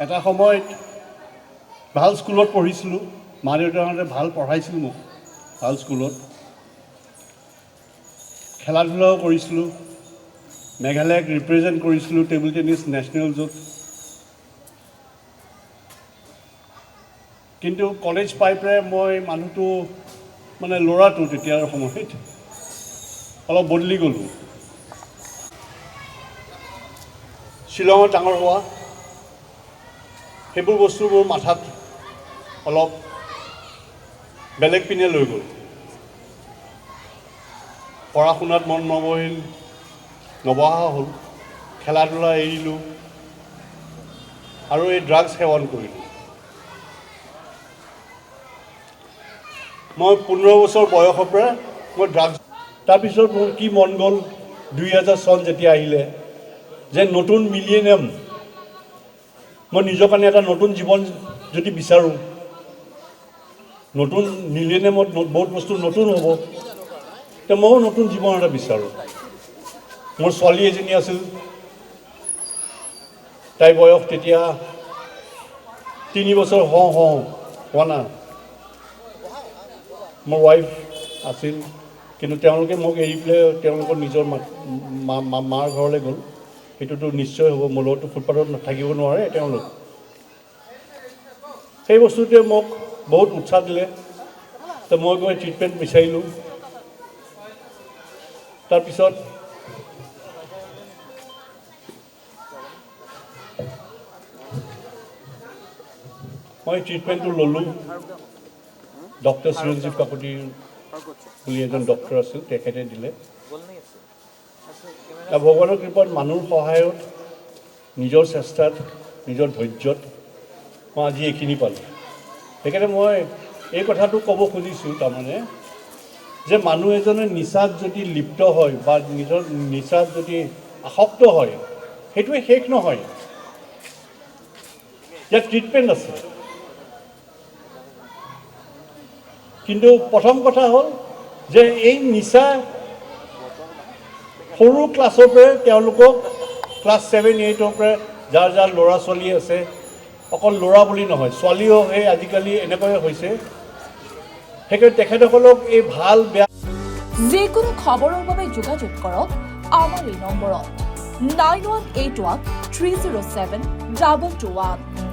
এটা সময়ত ভাল স্কুলত পঢ়িছিলোঁ, মা দেউতাহঁতে ভাল পঢ়াইছিল মোক, ভাল স্কুলত খেলা ধূলাও কৰিছিলোঁ, মেঘালয়ক ৰিপ্ৰেজেণ্ট কৰিছিলোঁ টেবুল টেনিছ নেশ্যনেলছত। কিন্তু কলেজ পাই পেলাই মই মানুহটো মানে ল'ৰাটো তেতিয়াৰ সময়ত অলপ বদলি গ'লোঁ। শ্বিলঙত ডাঙৰ হোৱা সেইবোৰ বস্তু মোৰ মাথাত অলপ বেলেগ পিনে লৈ গ'ল। পঢ়া শুনাত মন নবহা হ'ল, খেলা ধূলা এৰিলোঁ আৰু এই ড্ৰাগছ সেৱন কৰিলোঁ। মই 15 বছৰ বয়সৰ পৰা মই ড্ৰাগছ, তাৰপিছত মোৰ কি মন গ'ল 2000 চন যেতিয়া আহিলে যে নতুন মিলিনিয়াম, মই নিজৰ কাৰণে এটা নতুন জীৱন যদি বিচাৰোঁ, নতুন মিলিনিয়ামত বহুত বস্তু নতুন হ'ব, তো ময়ো নতুন জীৱন এটা বিচাৰোঁ। মোৰ ছোৱালী এজনী আছিল, তাইৰ বয়স তেতিয়া 3 বছৰ হোৱা নাই। মোৰ ৱাইফ আছিল, কিন্তু তেওঁলোকে মোক এৰি পেলাই তেওঁলোকৰ নিজৰ মাৰ ঘৰলৈ গ'ল। সেইটোতো নিশ্চয় হ'ব, মোৰ লগতো ফুটপাথত থাকিব নোৱাৰে তেওঁলোক। সেই বস্তুটোৱে মোক বহুত উৎসাহ দিলে, তো মই গৈ ট্ৰিটমেণ্ট বিচাৰিলোঁ। তাৰপিছত মই ট্ৰিটমেণ্টটো ল'লোঁ। ডক্টৰ চিৰঞ্জীৱ কাকতি বুলি এজন ডক্টৰ আছিল, তেখেতে দিলে। ভগৱানৰ কৃপাত মানুহৰ সহায়ত, নিজৰ চেষ্টাত, নিজৰ ধৈৰ্যত মই আজি এইখিনি পালোঁ। সেইকাৰণে মই এই কথাটো ক'ব খুজিছোঁ তাৰমানে যে মানুহ এজনে নিচাত যদি লিপ্ত হয় বা নিজৰ নিচাত যদি আসক্ত হয়, সেইটোৱে শেষ নহয়, ইয়াত ট্ৰিটমেণ্ট আছে। কিন্তু প্ৰথম কথা হ'ল যে এই নিচা সৰু ক্লাছৰ পৰাই তেওঁলোকক, ক্লাছ 7, 8ৰ পৰাই যাৰ ল'ৰা ছোৱালী আছে, অকল ল'ৰা বুলি নহয় ছোৱালীও সেই আজিকালি এনেকৈ হৈছে, সেইকাৰণে তেখেতসকলক এই ভাল বেয়া যিকোনো খবৰৰ বাবে যোগাযোগ কৰক আমাৰ এই নম্বৰত 9181 307 2221।